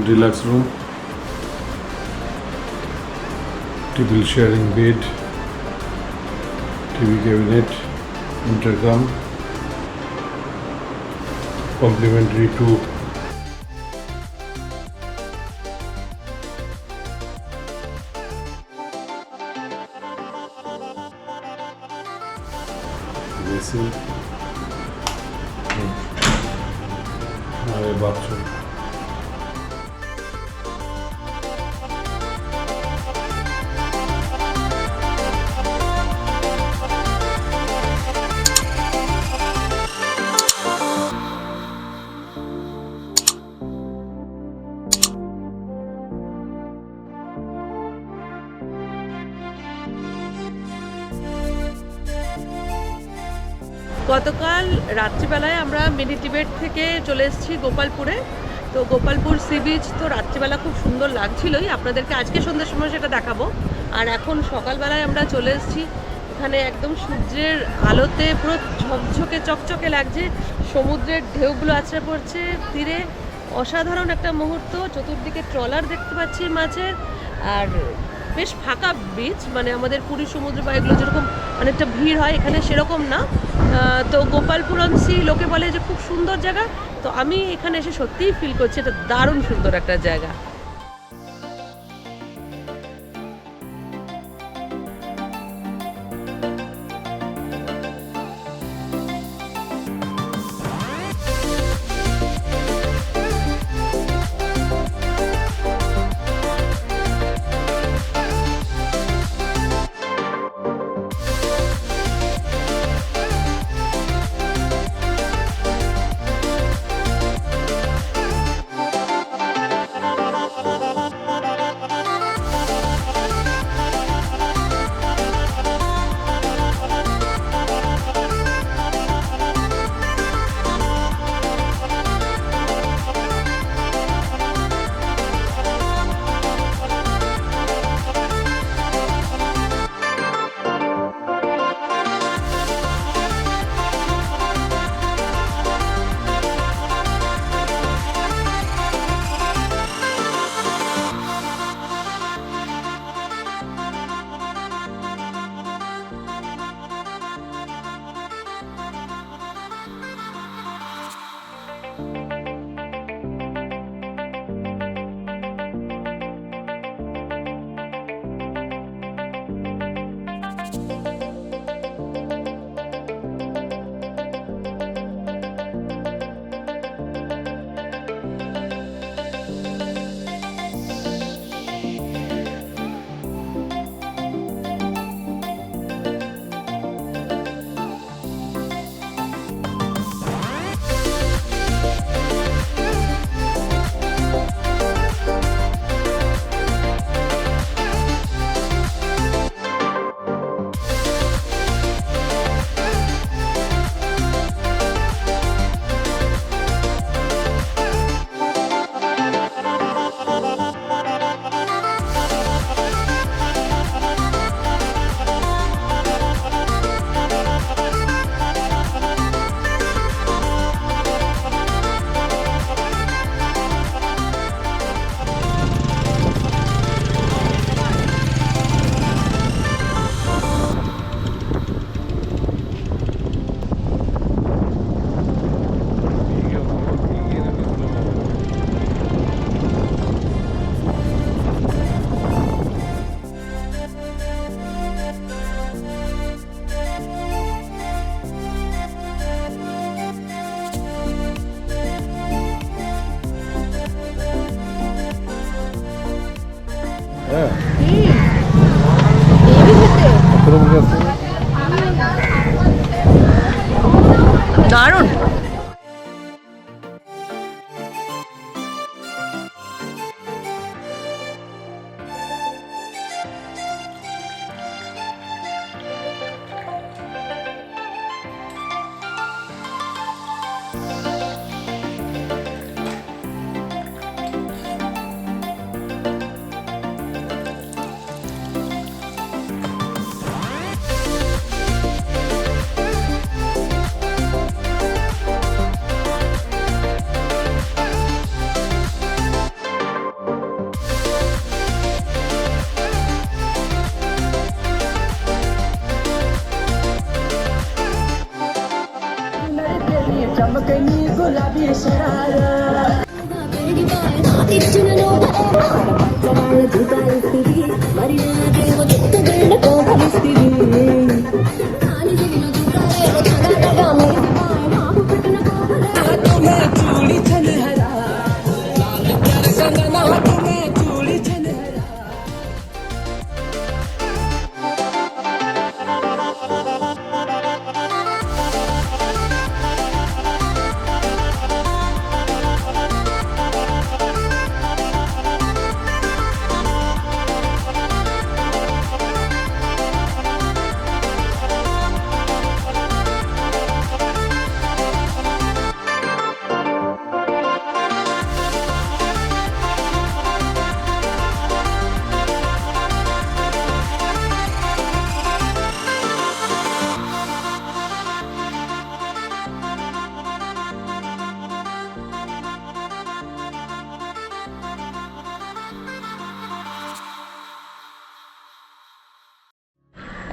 deluxe room, triple sharing bed, TV cabinet, intercom, complimentary to basin, and a bathroom. গতকাল রাত্রিবেলায় আমরা mini Tibet থেকে চলে এসেছি গোপালপুরে। তো গোপালপুর সি বিচ তো রাত্রিবেলা খুব সুন্দর লাগছিলই, আপনাদেরকে আজকে সন্ধ্যের সময় সেটা দেখাবো। আর এখন সকালবেলায় আমরা চলে এসেছি, এখানে একদম সূর্যের আলোতে পুরো ঝকঝকে চকচকে লাগছে, সমুদ্রের ঢেউগুলো আছড়ে পড়ছে তীরে, অসাধারণ একটা মুহূর্ত। চতুর্দিকে ট্রলার দেখতে পাচ্ছি মাছের, আর বেশ ফাঁকা বিচ, মানে আমাদের পুরী সমুদ্র বা এগুলো যেরকম অনেকটা ভিড় হয় এখানে সেরকম না। তো গোপালপুর অন সি লোকে বলে যে খুব সুন্দর জায়গা, তো আমি এখানে এসে সত্যিই ফিল করছি এটা দারুণ সুন্দর একটা জায়গা। দারুণ।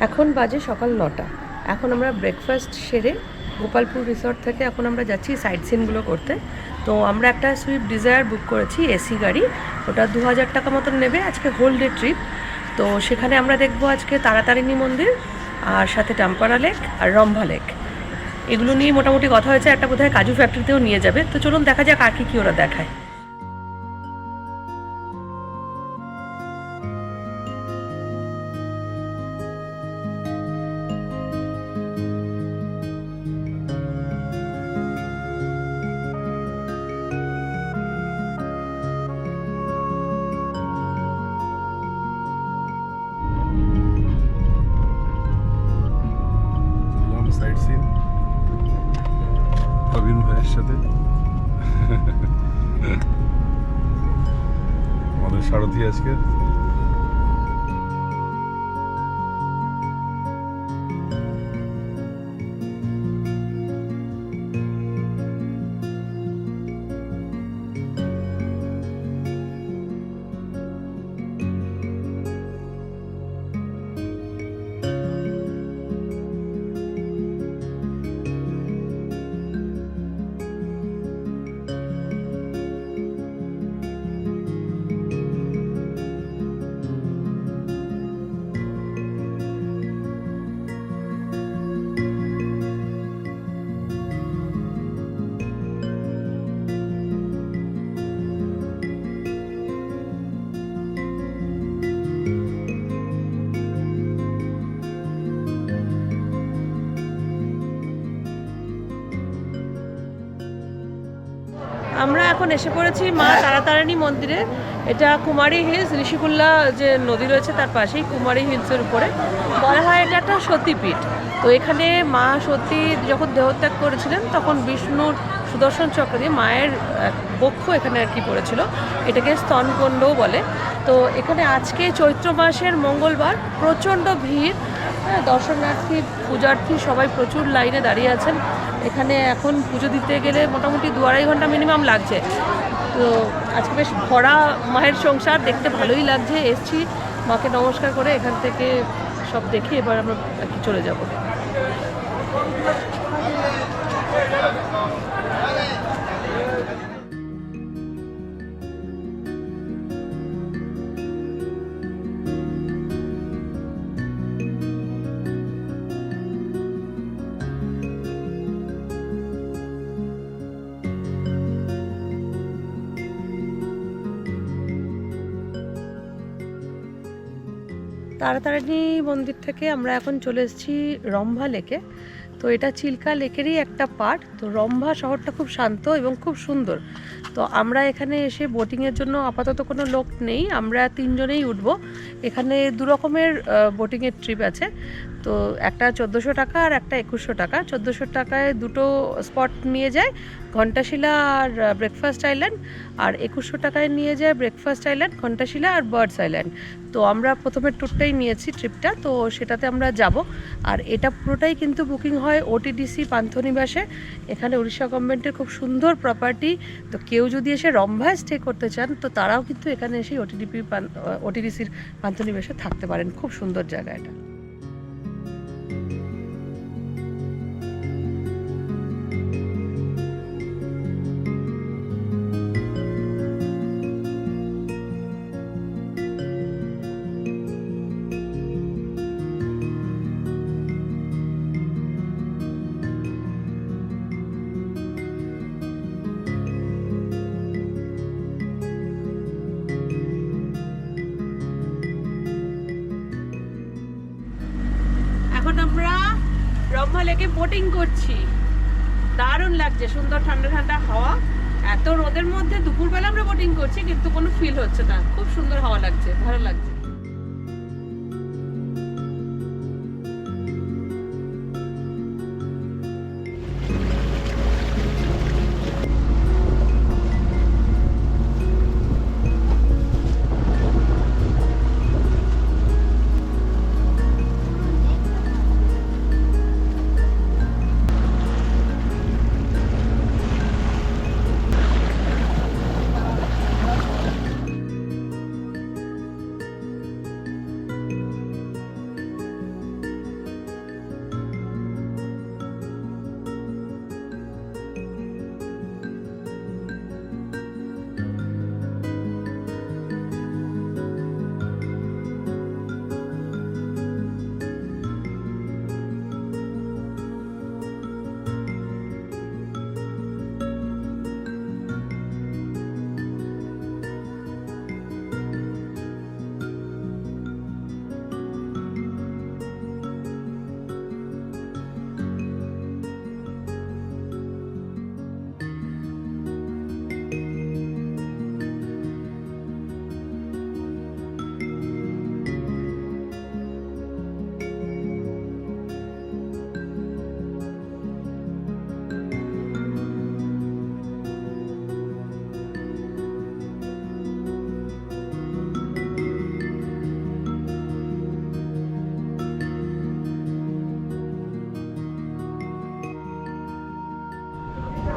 এখন বাজে সকাল 9টা। এখন আমরা ব্রেকফাস্ট সেরে গোপালপুর রিসর্ট থেকে এখন আমরা যাচ্ছি সাইট সিনগুলো করতে। তো আমরা একটা সুইফট ডিজায়ার বুক করেছি, এসি গাড়ি। ওটা 2000 টাকা মতন নেবে, আজকে হোল ডে ট্রিপ। তো সেখানে আমরা দেখবো আজকে তারাতারিণী মন্দির, আর সাথে টাম্পারা লেক আর রম্ভা লেক। এগুলো নিয়ে মোটামুটি কথা হয়েছে, একটা বোধহয় কাজু ফ্যাক্টরিতেও নিয়ে যাবে। তো চলুন দেখা যাক আর কি ওরা দেখায়। সাইট সিন প্রবীণ ভাইয়ের সাথে, আমাদের সারথি আজকে। আমরা এখন এসে পড়েছি মা তারাতারিণী মন্দিরে। এটা কুমারী হিলস, ঋষিকুল্লা যে নদী রয়েছে তার পাশেই কুমারী হিলসের উপরে। বলা হয় এটা একটা সতীপীঠ। তো এখানে মা সতী যখন দেহত্যাগ করেছিলেন তখন বিষ্ণুর সুদর্শন চক্র দিয়ে মায়ের বক্ষ এখানে আর কি পড়েছিল, এটাকে স্তনকুণ্ডও বলে। তো এখানে আজকে চৈত্র মাসের মঙ্গলবার প্রচণ্ড ভিড়, দর্শনার্থী পূজার্থী সবাই প্রচুর লাইনে দাঁড়িয়ে আছেন। এখানে এখন পুজো দিতে গেলে মোটামুটি 2-2.5 ঘন্টা মিনিমাম লাগছে। তো আজকে বেশ ভরা মায়ের সংসার, দেখতে ভালোই লাগছে। এসছি মাকে নমস্কার করে এখান থেকে সব দেখে এবার আমরা আর কি চলে যাব। তারাতারিণী মন্দির থেকে আমরা এখন চলে এসেছি রম্ভা লেকে। তো এটা চিল্কা লেকেরই একটা পার্ট। তো রম্ভা শহরটা খুব শান্ত এবং খুব সুন্দর। তো আমরা এখানে এসে বোটিংয়ের জন্য আপাতত কোনো লোক নেই, আমরা 3 জনেই উঠবো। এখানে 2 রকমের বোটিংয়ের ট্রিপ আছে। তো একটা 1400 টাকা আর একটা 2100 টাকা। 1400 টাকায় 2টো স্পট নিয়ে যায়, ঘণ্টাশিলা আর ব্রেকফাস্ট আইল্যান্ড। আর 2100 টাকায় নিয়ে যায় ব্রেকফাস্ট আইল্যান্ড, ঘণ্টাশিলা আর বার্ডস আইল্যান্ড। তো আমরা প্রথমের ট্যুরটাই নিয়েছি, ট্রিপটা, তো সেটাতে আমরা যাব। আর এটা পুরোটাই কিন্তু বুকিং হয় ওটিডিসি পান্থনিবাসে। এখানে উড়িষ্যা গভর্নমেন্টের খুব সুন্দর প্রপার্টি। তো কেউ যদি এসে রম্ভায় স্টে করতে চান তো তারাও কিন্তু এখানে এসে ওটিডিসির পান্থনিবাসে থাকতে পারেন। খুব সুন্দর জায়গা এটা। এখন আমরা রম্ভা লেকে বোটিং করছি। দারুণ লাগছে, সুন্দর ঠান্ডা ঠান্ডা হাওয়া। এত রোদের মধ্যে দুপুরবেলা আমরা বোটিং করছি কিন্তু কোনো ফিল হচ্ছে না, খুব সুন্দর হাওয়া লাগছে, ভালো লাগছে।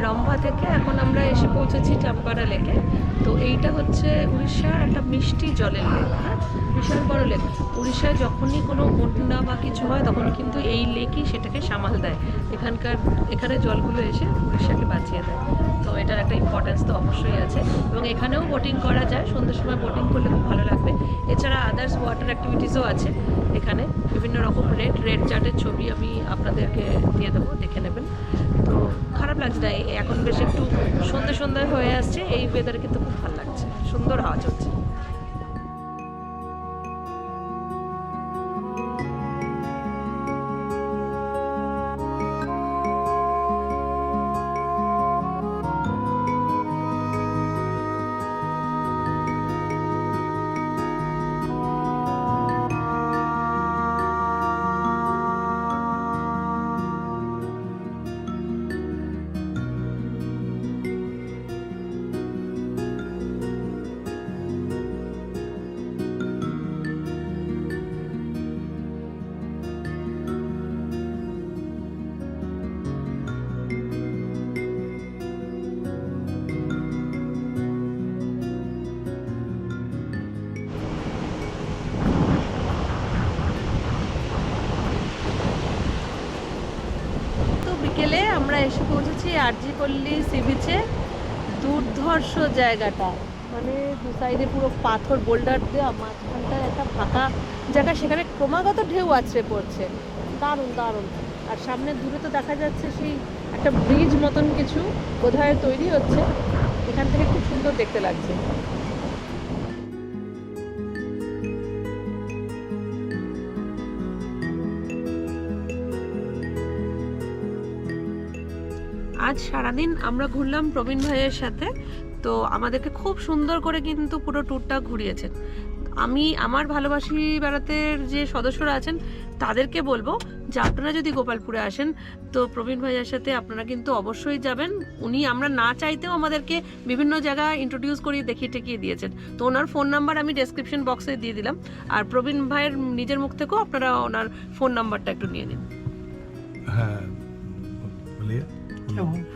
রম্ভা থেকে এখন আমরা এসে পৌঁছেছি চাম্পারা লেকে। তো এইটা হচ্ছে উড়িষ্যার একটা মিষ্টি জলের লেক, হ্যাঁ, বিশাল বড় লেক। উড়িষ্যায় যখনই কোনো বন্যা বা কিছু হয় তখন কিন্তু এই লেকই সেটাকে সামাল দেয়। এখানে জলগুলো এসে উড়িষ্যাকে বাঁচিয়ে দেয়। তো এটার একটা ইম্পর্টেন্স তো অবশ্যই আছে। এবং এখানেও বোটিং করা যায়, সন্ধ্যের সময় বোটিং করলে খুব ভালো লাগবে। এছাড়া আদার্স ওয়াটার অ্যাক্টিভিটিসও আছে এখানে, বিভিন্ন রকম রেড চার্টের ছবি আমি আপনাদেরকে দিয়ে দেবো, দেখে নেবেন। তো খারাপ লাগছে না, এখন বেশ একটু সন্ধ্যে হয়ে আসছে, এই ওয়েদারে কিন্তু খুব ভালো লাগছে, সুন্দর হাওয়া চলছে। বিকেলে আমরা এসে পৌঁছেছি আরজি পল্লী সি বিচে। দুর্ধর্ষ জায়গাটা, মানে দু সাইডে পুরো পাথর বোল্ডার দেওয়া, মাঝখানটায় একটা ফাঁকা জায়গা, সেখানে ক্রমাগত ঢেউ আছড়ে পড়ছে, দারুণ দারুণ। আর সামনে দূরে তো দেখা যাচ্ছে সেই একটা ব্রিজ মতন কিছু বোধহয় তৈরি হচ্ছে, এখান থেকে খুব সুন্দর দেখতে লাগছে। আজ সারাদিন আমরা ঘুরলাম প্রবীণ ভাইয়ের সাথে। তো আমাদেরকে খুব সুন্দর করে কিন্তু পুরো ট্যুরটা ঘুরিয়েছেন। আমি আমার ভালোবাসি বেড়াতের যে সদস্যরা আছেন তাদেরকে বলবো যে আপনারা যদি গোপালপুরে আসেন তো প্রবীণ ভাইয়ের সাথে আপনারা কিন্তু অবশ্যই যাবেন। উনি আমরা না চাইতেও আমাদেরকে বিভিন্ন জায়গায় ইন্ট্রোডিউস করিয়ে দেখিয়ে টেকিয়ে দিয়েছেন। তো ওনার ফোন নাম্বার আমি ডেসক্রিপশন বক্সে দিয়ে দিলাম, আর প্রবীণ ভাইয়ের নিজের মুখ থেকেও আপনারা ওনার ফোন নাম্বারটা একটু নিয়ে নিন। হ্যাঁ বলিए,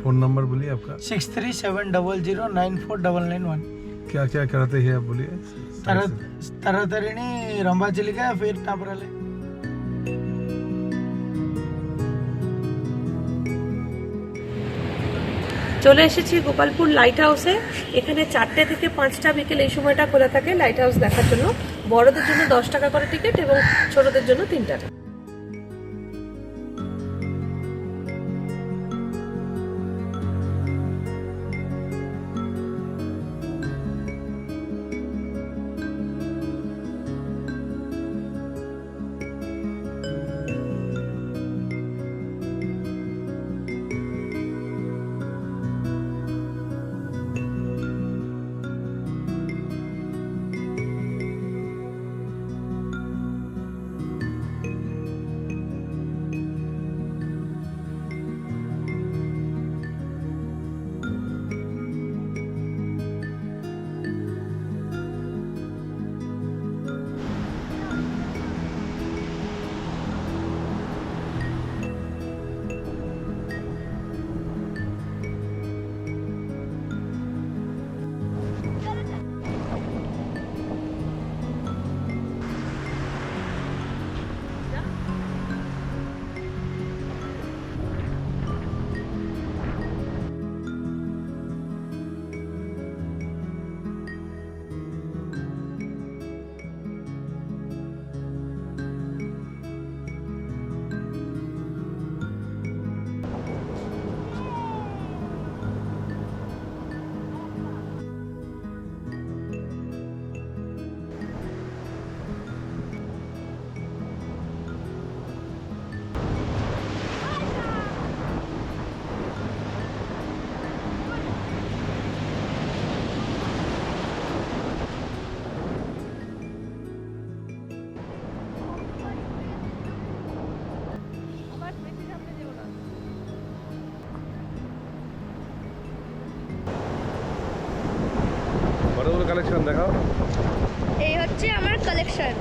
फोन नंबर बोलिए आपका। 6370094991। क्या क्या कराते हैं आप बोलिए। तारातारिणी, रंभा चिलिका, फिर टापराले। চলে এসেছি গোপালপুর লাইট হাউসে। এখানে 4টে থেকে 5টা বিকেল এই সময়টা খোলা থাকে লাইট হাউস দেখার জন্য। বড়দের জন্য 10 টাকা করে টিকিট এবং ছোটদের জন্য 3 টাকা। কালেকশন দেখাও। এই হচ্ছে আমার কালেকশন।